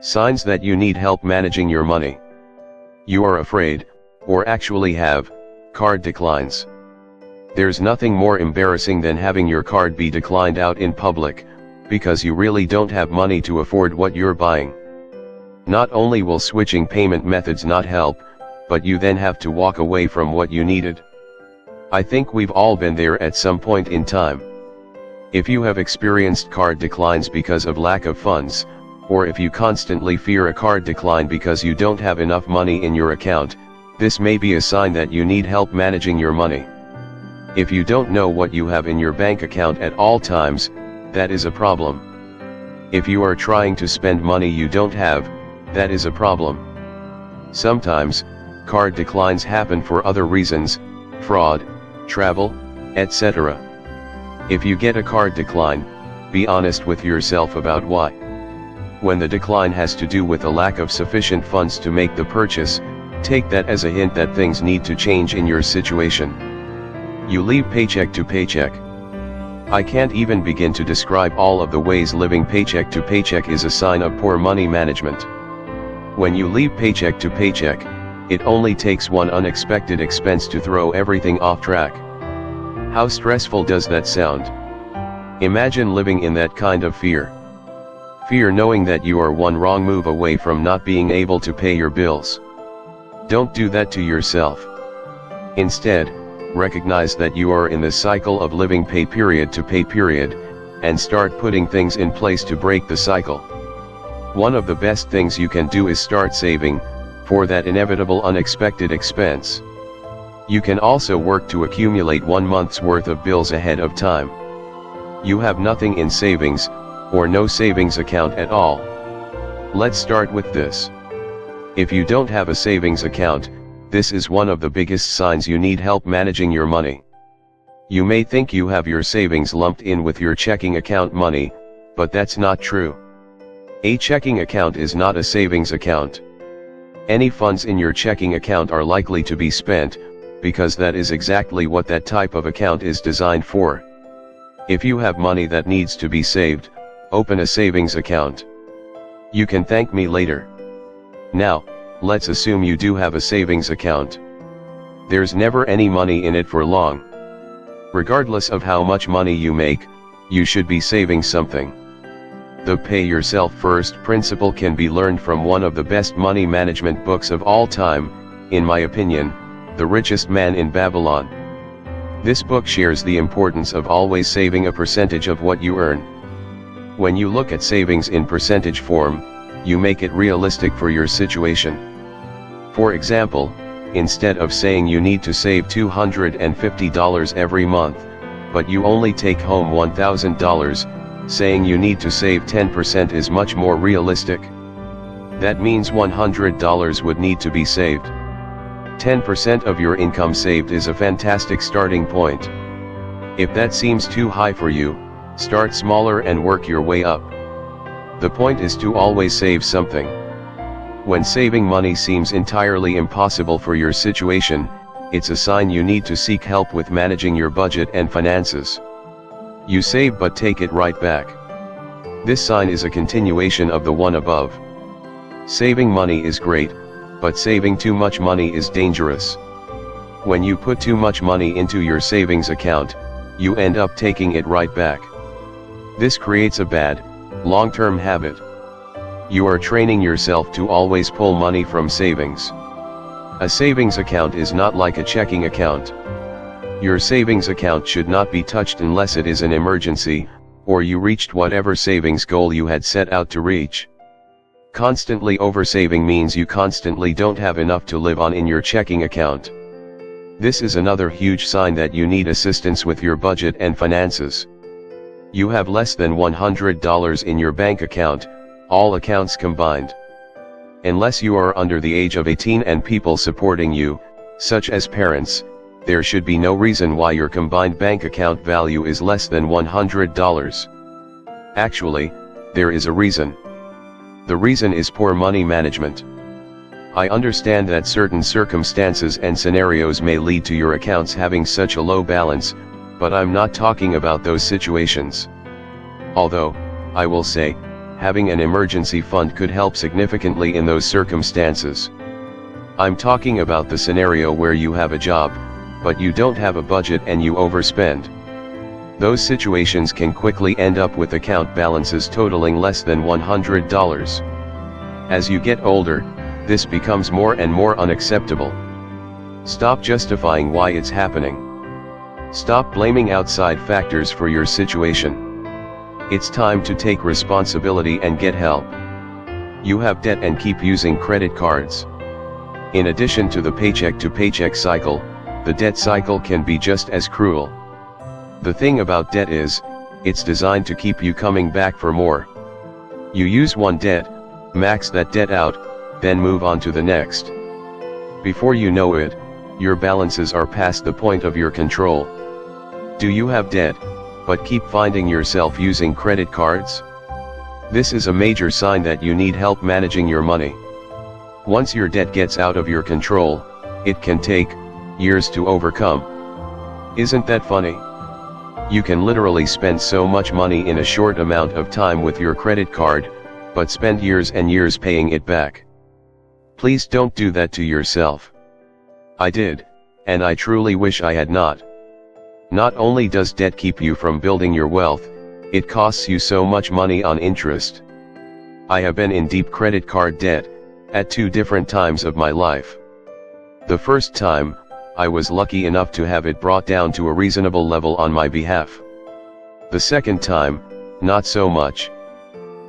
Signs that you need help managing your money. You are afraid, or actually have, card declines. There's nothing more embarrassing than having your card be declined out in public, because you really don't have money to afford what you're buying. Not only will switching payment methods not help, but you then have to walk away from what you needed. I think we've all been there at some point in time. If you have experienced card declines because of lack of funds, or if you constantly fear a card decline because you don't have enough money in your account, this may be a sign that you need help managing your money. If you don't know what you have in your bank account at all times, that is a problem. If you are trying to spend money you don't have, that is a problem. Sometimes, card declines happen for other reasons, fraud, travel, etc. If you get a card decline, be honest with yourself about why. When the decline has to do with a lack of sufficient funds to make the purchase, take that as a hint that things need to change in your situation. You live paycheck to paycheck. I can't even begin to describe all of the ways living paycheck to paycheck is a sign of poor money management. When you live paycheck to paycheck, it only takes one unexpected expense to throw everything off track. How stressful does that sound? Imagine living in that kind of fear. Fear knowing that you are one wrong move away from not being able to pay your bills. Don't do that to yourself. Instead, recognize that you are in the cycle of living pay period to pay period, and start putting things in place to break the cycle. One of the best things you can do is start saving for that inevitable unexpected expense. You can also work to accumulate 1 month's worth of bills ahead of time. You have nothing in savings, or no savings account at all. Let's start with this. If you don't have a savings account, this is one of the biggest signs you need help managing your money. You may think you have your savings lumped in with your checking account money, but that's not true. A checking account is not a savings account. Any funds in your checking account are likely to be spent, because that is exactly what that type of account is designed for. If you have money that needs to be saved, open a savings account. You can thank me later. Now, let's assume you do have a savings account. There's never any money in it for long. Regardless of how much money you make, you should be saving something. The pay yourself first principle can be learned from one of the best money management books of all time, in my opinion, The Richest Man in Babylon. This book shares the importance of always saving a percentage of what you earn. When you look at savings in percentage form, you make it realistic for your situation. For example, instead of saying you need to save $250 every month, but you only take home $1,000, saying you need to save 10% is much more realistic. That means $100 would need to be saved. 10% of your income saved is a fantastic starting point. If that seems too high for you, start smaller and work your way up. The point is to always save something. When saving money seems entirely impossible for your situation, it's a sign you need to seek help with managing your budget and finances. You save but take it right back. This sign is a continuation of the one above. Saving money is great, but saving too much money is dangerous. When you put too much money into your savings account, you end up taking it right back. This creates a bad, long-term habit. You are training yourself to always pull money from savings. A savings account is not like a checking account. Your savings account should not be touched unless it is an emergency, or you reached whatever savings goal you had set out to reach. Constantly oversaving means you constantly don't have enough to live on in your checking account. This is another huge sign that you need assistance with your budget and finances. You have less than $100 in your bank account, all accounts combined. Unless you are under the age of 18 and people supporting you, such as parents, there should be no reason why your combined bank account value is less than $100. Actually, there is a reason. The reason is poor money management. I understand that certain circumstances and scenarios may lead to your accounts having such a low balance, but I'm not talking about those situations. Although, I will say, having an emergency fund could help significantly in those circumstances. I'm talking about the scenario where you have a job, but you don't have a budget and you overspend. Those situations can quickly end up with account balances totaling less than $100. As you get older, this becomes more and more unacceptable. Stop justifying why it's happening. Stop blaming outside factors for your situation. It's time to take responsibility and get help. You have debt and keep using credit cards. In addition to the paycheck-to-paycheck cycle, the debt cycle can be just as cruel. The thing about debt is, it's designed to keep you coming back for more. You use one debt, max that debt out, then move on to the next. Before you know it, your balances are past the point of your control. Do you have debt, but keep finding yourself using credit cards? This is a major sign that you need help managing your money. Once your debt gets out of your control, it can take years to overcome. Isn't that funny? You can literally spend so much money in a short amount of time with your credit card, but spend years and years paying it back. Please don't do that to yourself. I did, and I truly wish I had not. Not only does debt keep you from building your wealth, it costs you so much money on interest. I have been in deep credit card debt, at 2 different times of my life. The first time, I was lucky enough to have it brought down to a reasonable level on my behalf. The second time, not so much.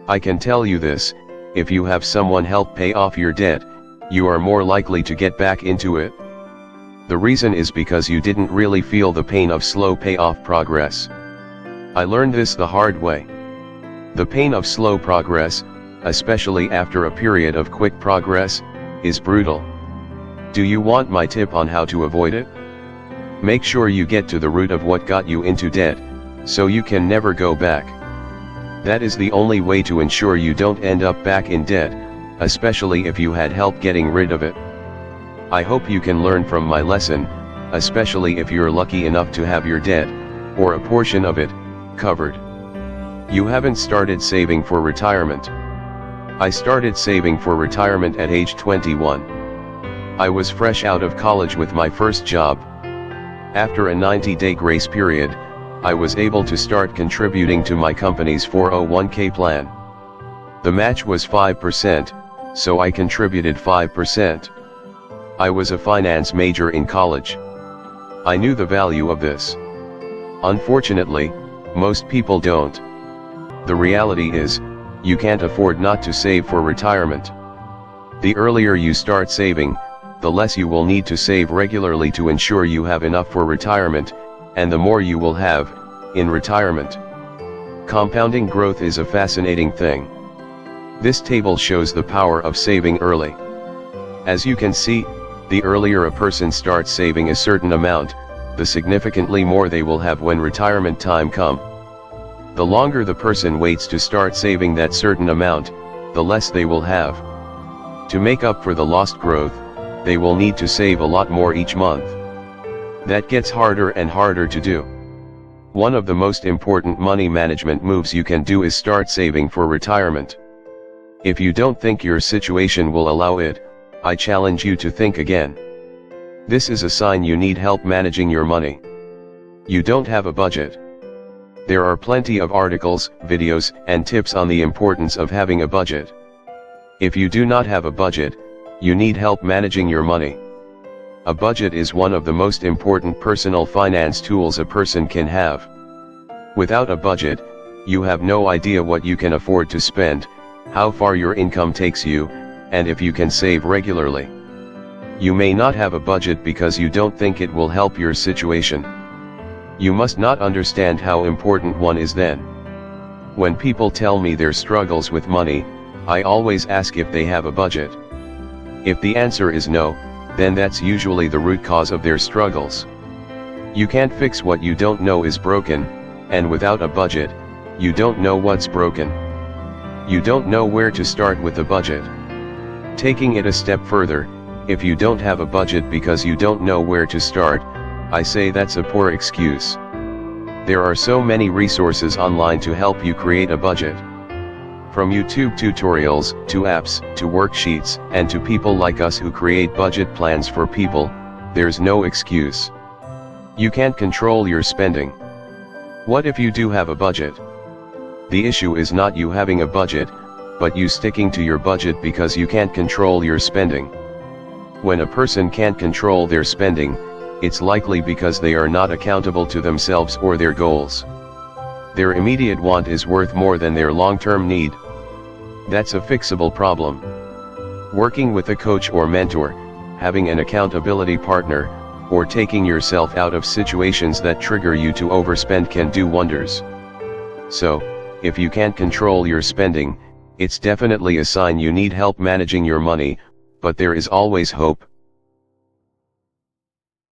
I can tell you this, if you have someone help pay off your debt, you are more likely to get back into it. The reason is because you didn't really feel the pain of slow payoff progress. I learned this the hard way. The pain of slow progress, especially after a period of quick progress, is brutal. Do you want my tip on how to avoid it? Make sure you get to the root of what got you into debt, so you can never go back. That is the only way to ensure you don't end up back in debt, especially if you had help getting rid of it. I hope you can learn from my lesson, especially if you're lucky enough to have your debt, or a portion of it, covered. You haven't started saving for retirement. I started saving for retirement at age 21. I was fresh out of college with my first job. After a 90-day grace period, I was able to start contributing to my company's 401k plan. The match was 5%, so I contributed 5%. I was a finance major in college. I knew the value of this. Unfortunately, most people don't. The reality is, you can't afford not to save for retirement. The earlier you start saving, the less you will need to save regularly to ensure you have enough for retirement, and the more you will have in retirement. Compounding growth is a fascinating thing. This table shows the power of saving early. As you can see, the earlier a person starts saving a certain amount, the significantly more they will have when retirement time comes. The longer the person waits to start saving that certain amount, the less they will have. To make up for the lost growth, they will need to save a lot more each month. That gets harder and harder to do. One of the most important money management moves you can do is start saving for retirement. If you don't think your situation will allow it, I challenge you to think again. This is a sign you need help managing your money. You don't have a budget. There are plenty of articles, videos, and tips on the importance of having a budget. If you do not have a budget, you need help managing your money. A budget is one of the most important personal finance tools a person can have. Without a budget, you have no idea what you can afford to spend, how far your income takes you, and if you can save regularly. You may not have a budget because you don't think it will help your situation. You must not understand how important one is then. When people tell me their struggles with money, I always ask if they have a budget. If the answer is no, then that's usually the root cause of their struggles. You can't fix what you don't know is broken, and without a budget, you don't know what's broken. You don't know where to start with a budget. Taking it a step further, if you don't have a budget because you don't know where to start, I say that's a poor excuse. There are so many resources online to help you create a budget. From YouTube tutorials, to apps, to worksheets, and to people like us who create budget plans for people, there's no excuse. You can't control your spending. What if you do have a budget? The issue is not you having a budget, but you sticking to your budget because you can't control your spending. When a person can't control their spending, it's likely because they are not accountable to themselves or their goals. Their immediate want is worth more than their long-term need. That's a fixable problem. Working with a coach or mentor, having an accountability partner, or taking yourself out of situations that trigger you to overspend can do wonders. So, if you can't control your spending, it's definitely a sign you need help managing your money, but there is always hope.